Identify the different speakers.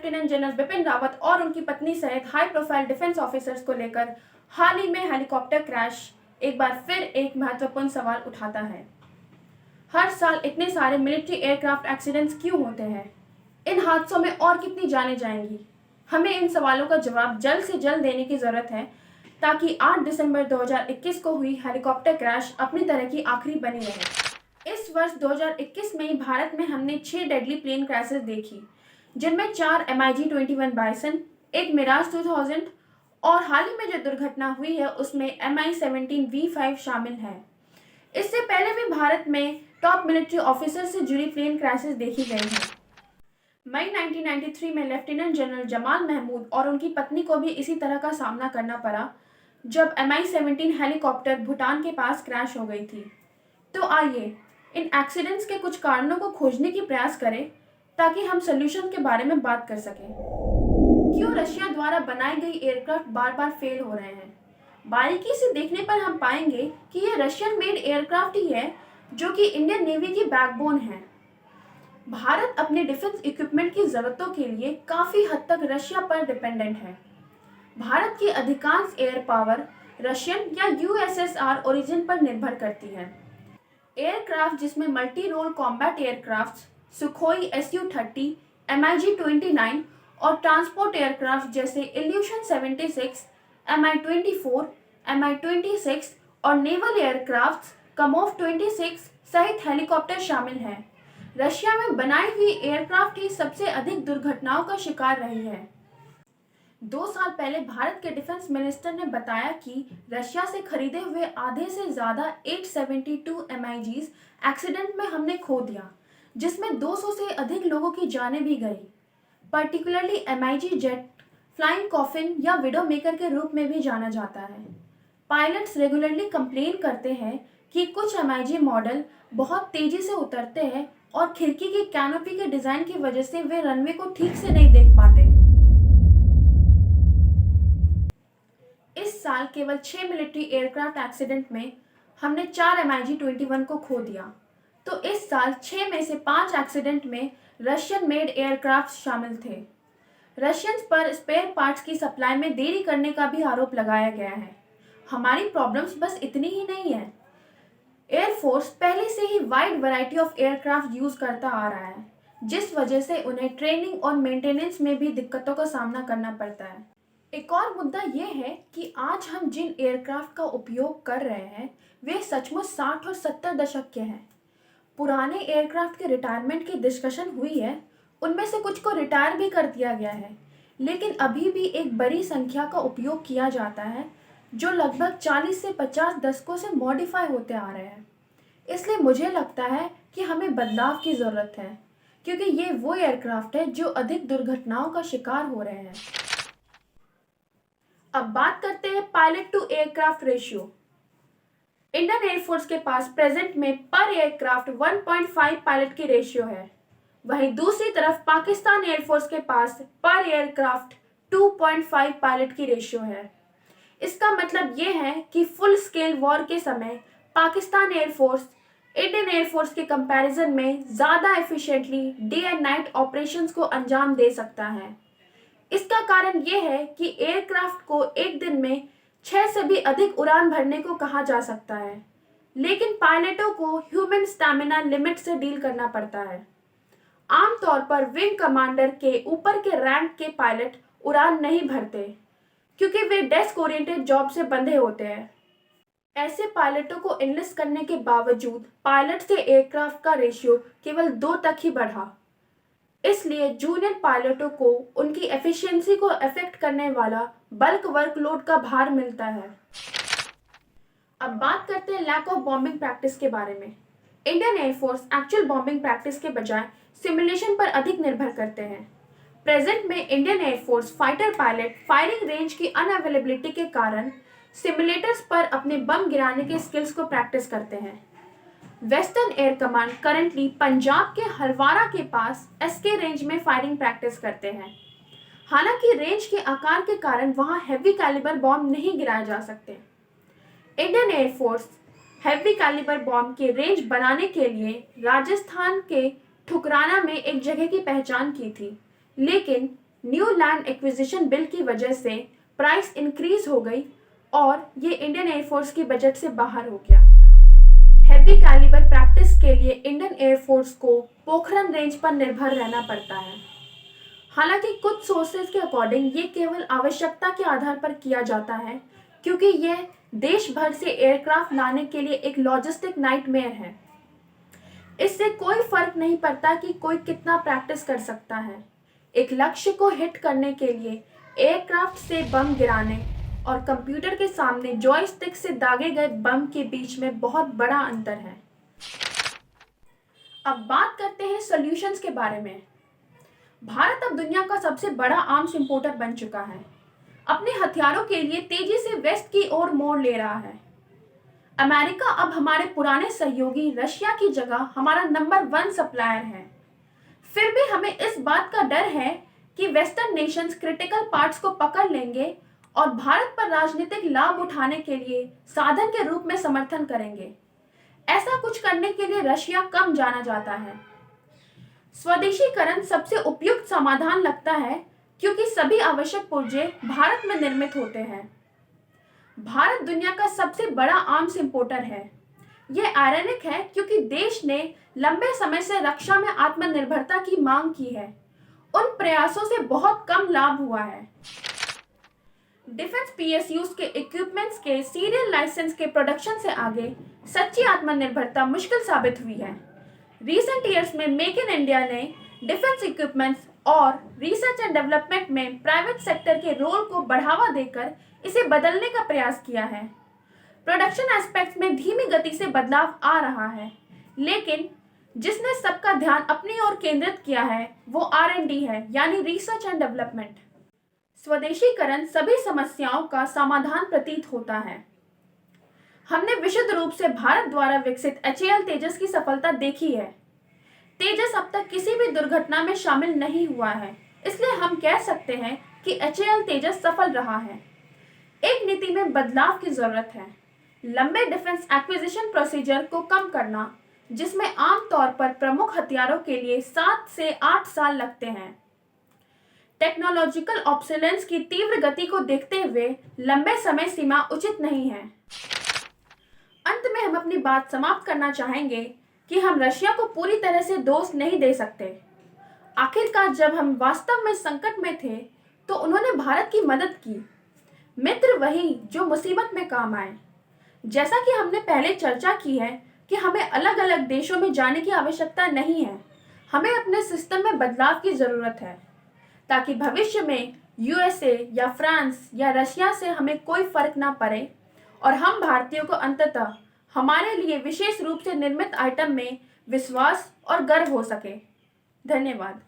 Speaker 1: Lieutenant general Bipin Rawat और उनकी पत्नी सहित हाई प्रोफाइल डिफेंस ऑफिसर्स को लेकर हाल ही में हेलीकॉप्टर क्रैश एक बार फिर एक महत्वपूर्ण सवाल उठाता है। हर साल इतने सारे मिलिट्री एयरक्राफ्ट एक्सीडेंट्स क्यों होते हैं? इन हादसों में और कितनी जानें जाएंगी? हमें इन सवालों का जवाब जल्द से जल्द देने की जरूरत है ताकि 8 दिसंबर 2021 को हुई हेलीकॉप्टर क्रैश अपनी तरह की आखिरी बनी रहे। इस वर्ष 2021 में ही भारत में हमने 6 डेडली प्लेन क्रैशेस देखी, जिनमें 4 MiG-21 बाइसन, एक मिराज 2000 और हाल ही में जो दुर्घटना हुई है उसमें Mi-17 V5 शामिल है। इससे पहले भी भारत में टॉप मिलिट्री ऑफिसर से जुड़ी प्लेन क्रैशेस देखी गई हैं। मई 1993 में लेफ्टिनेंट जनरल जमाल महमूद और उनकी पत्नी को भी इसी तरह का सामना करना पड़ा जब Mi-17 हेलीकॉप्टर भूटान के पास क्रैश हो गई थी। तो आइए इन एक्सीडेंट्स के कुछ कारणों को खोजने की प्रयास करें ताकि हम सलूशन के बारे में बात कर सकें। क्यों रशिया द्वारा बनाई गई एयरक्राफ्ट बार बार फेल हो रहे हैं? बारीकी से देखने पर हम पाएंगे कि ये रशियन मेड एयरक्राफ्ट ही है जो कि इंडियन नेवी की बैकबोन है। भारत अपने डिफेंस इक्विपमेंट की जरूरतों के लिए काफी हद तक रशिया पर डिपेंडेंट है। भारत की अधिकांश एयर पावर रशियन या USSR ओरिजिन पर निर्भर करती है। एयरक्राफ्ट जिसमें multi role combat aircraft Sukhoi Su-30, MiG-29 और ट्रांसपोर्ट एयरक्राफ्ट जैसे इल्यूशन 76, Mi-24, Mi-26 और नेवल एयरक्राफ्ट कमोव 26 सहित हेलीकॉप्टर शामिल हैं। रशिया में बनाई हुई एयरक्राफ्ट ही सबसे अधिक दुर्घटनाओं का शिकार रही है। 2 साल पहले भारत के डिफेंस मिनिस्टर ने बताया कि रशिया से खरीदे हुए आधे से ज्यादा 872 MiGs एक्सीडेंट में हमने खो दिया, जिसमें 200 से अधिक लोगों की जानें भी गई। Particularly MiG jet flying coffin या विडो मेकर के रूप में भी जाना जाता है। पायलट्स रेगुलरली कंप्लेन करते हैं कि कुछ MiG मॉडल बहुत तेजी से उतरते हैं और खिड़की की कैनोपी के डिजाइन की वजह से वे रनवे को ठीक से नहीं देख पाते। इस साल केवल 6 मिलिट्री एयरक्राफ्ट एक्सीडेंट में हमने 4 MiG-21 को खो दिया। तो इस साल 6 में से 5 एक्सीडेंट में रशियन मेड एयरक्राफ्ट शामिल थे। रशियंस पर स्पेयर पार्ट्स की सप्लाई में देरी करने का भी आरोप लगाया गया है। हमारी प्रॉब्लम्स बस इतनी ही नहीं है। एयरफोर्स पहले से ही wide variety of aircraft use करता आ रहा है, जिस वजह से उन्हें ट्रेनिंग और मेंटेनेंस में भी दिक्कतों का सामना करना पड़ता है। एक और मुद्दा यह है कि आज हम जिन एयरक्राफ्ट का उपयोग कर रहे हैं वे सचमुच 60 और 70 दशक के हैं। पुराने एयरक्राफ्ट के रिटायरमेंट की डिस्कशन हुई है, उनमें से कुछ को रिटायर भी कर दिया गया है, लेकिन अभी भी एक बड़ी संख्या का उपयोग किया जाता है जो लगभग 40 से 50 दशकों से मॉडिफाई होते आ रहे हैं। इसलिए मुझे लगता है कि हमें बदलाव की ज़रूरत है, क्योंकि ये वो एयरक्राफ्ट है जो अधिक दुर्घटनाओं का शिकार हो रहे हैं। अब बात करते हैं pilot to aircraft ratio. Indian air force के पास प्रेजेंट में पर एयरक्राफ्ट 1.5 पायलट की रेशियो है। वहीं दूसरी तरफ पाकिस्तान एयरफोर्स के पास पर एयरक्राफ्ट 2.5 पायलट की रेशियो है। इसका मतलब यह है कि फुल स्केल वॉर के समय पाकिस्तान एयरफोर्स इंडियन एयरफोर्स के कंपैरिजन में ज़्यादा efficiently day and night operations को अंजाम दे सकता है। इसका कारण यह है कि एयरक्राफ्ट को एक दिन में 6 से भी अधिक उड़ान भरने को कहा जा सकता है, लेकिन पायलटों को ह्यूमन स्टैमिना लिमिट से डील करना पड़ता है। आमतौर पर विंग कमांडर के ऊपर के रैंक के पायलट उड़ान नहीं भरते क्योंकि वे डेस्क ओरिएंटेड जॉब से बंधे होते हैं। ऐसे पायलटों को एनलिस्ट करने के बावजूद पायलट से एयरक्राफ्ट का रेशियो केवल 2 तक ही बढ़ा। इसलिए जूनियर पायलटों को उनकी एफिशिएंसी को अफेक्ट करने वाला बल्क वर्कलोड का भार मिलता है। अब बात करते हैं लैक ऑफ बॉम्बिंग प्रैक्टिस के बारे में। Indian air force actual bombing practice के बजाय सिमुलेशन पर अधिक निर्भर करते हैं। प्रेजेंट में Indian air force fighter pilot firing range की अनअवेलेबिलिटी के कारण सिमुलेटर्स पर अपने बम गिराने के स्किल्स को प्रैक्टिस करते हैं। Western air command currently Punjab के हरवारा के पास एसके रेंज में फायरिंग प्रैक्टिस करते हैं। हालांकि रेंज के आकार के कारण वहां हैवी कैलिबर बॉम्ब नहीं गिराए जा सकते। Indian air force heavy calibre bomb के रेंज बनाने के लिए राजस्थान के ठुकराना में एक जगह की पहचान की थी, लेकिन न्यू लैंड एक्विजिशन बिल की वजह से प्राइस इंक्रीज हो गई और ये इंडियन एयरफोर्स की बजट से बाहर हो गया। हैवी कैलिबर प्रैक्टिस के लिए इंडियन एयरफोर्स को पोखरन रेंज पर निर्भर रहना पड़ता है। हालांकि कुछ सोर्सेज के अकॉर्डिंग ये केवल आवश्यकता के आधार पर किया जाता है, क्योंकि यह देश भर से एयरक्राफ्ट लाने के लिए एक लॉजिस्टिक नाइटमेयर है। इससे कोई फर्क नहीं पड़ता कि कोई कितना प्रैक्टिस कर सकता है। एक लक्ष्य को हिट करने के लिए एयरक्राफ्ट से बम गिराने और कंप्यूटर के सामने जॉयस्टिक से दागे गए बम के बीच में बहुत बड़ा अंतर है। अब बात करते हैं सॉल्यूशंस के बारे में। भारत अब दुनिया का सबसे बड़ा आर्म्स इंपोर्टर बन चुका है। अपने हथियारों के लिए तेजी से वेस्ट की ओर मोड़ ले रहा है। अमेरिका अब हमारे पुराने सहयोगी रशिया की जगह हमारा नंबर 1 सप्लायर है। फिर भी हमें इस बात का डर है कि वेस्टर्न नेशंस क्रिटिकल पार्ट्स को पकड़ लेंगे और भारत पर राजनीतिक लाभ उठाने के लिए साधन के रूप में समर्थन करेंगे। ऐसा कुछ करने के लिए रशिया कम जाना जाता है। स्वदेशीकरण सबसे उपयुक्त समाधान लगता है, क्योंकि सभी आवश्यक पुर्जे भारत में निर्मित होते हैं। भारत दुनिया का सबसे बड़ा आर्म्स इंपोर्टर है। यह आयरनिक है क्योंकि देश ने लंबे समय से रक्षा में आत्मनिर्भरता की मांग की है। उन प्रयासों से बहुत कम लाभ हुआ है। डिफेंस पीएसयूज के इक्विपमेंट्स के सीरियल लाइसेंस के प्रोडक्शन से आगे सच्ची आत्मनिर्भरता मुश्किल साबित हुई है। रीसेंट ईयर्स में मेक इन इंडिया ने डिफेंस इक्विपमेंट्स और रिसर्च एंड डेवलपमेंट में प्राइवेट सेक्टर के रोल को बढ़ावा देकर इसे बदलने का प्रयास किया है। प्रोडक्शन एस्पेक्ट्स में धीमी गति से बदलाव आ रहा है, लेकिन जिसने सबका ध्यान अपनी ओर केंद्रित किया है वो R&D है, यानी रिसर्च एंड डेवलपमेंट। स्वदेशीकरण सभी समस्याओं का समाधान प्रतीत होता है। हमने विशुद्ध रूप से भारत द्वारा विकसित HAL तेजस की सफलता देखी है। तेजस अब तक किसी भी दुर्घटना में शामिल नहीं हुआ है, इसलिए हम कह सकते हैं कि HAL तेजस सफल रहा है। एक नीति में बदलाव की जरूरत है। लंबे डिफेंस एक्विजिशन प्रोसीजर को कम करना, जिसमें आमतौर पर प्रमुख हथियारों के लिए 7 से 8 साल लगते हैं। टेक्नोलॉजिकल ऑब्सोलेंस की तीव्र गति को देखते हुए लंबे समय सीमा उचित नहीं है। अंत में हम अपनी बात समाप्त करना चाहेंगे कि हम रशिया को पूरी तरह से दोष नहीं दे सकते। आखिरकार जब हम वास्तव में संकट में थे तो उन्होंने भारत की मदद की। मित्र वही जो मुसीबत में काम आए। जैसा कि हमने पहले चर्चा की है कि हमें अलग अलग देशों में जाने की आवश्यकता नहीं है। हमें अपने सिस्टम में बदलाव की जरूरत है, ताकि भविष्य में USA या फ्रांस या रशिया से हमें कोई फर्क ना पड़े और हम भारतीयों को अंततः हमारे लिए विशेष रूप से निर्मित आइटम में विश्वास और गर्व हो सके। धन्यवाद।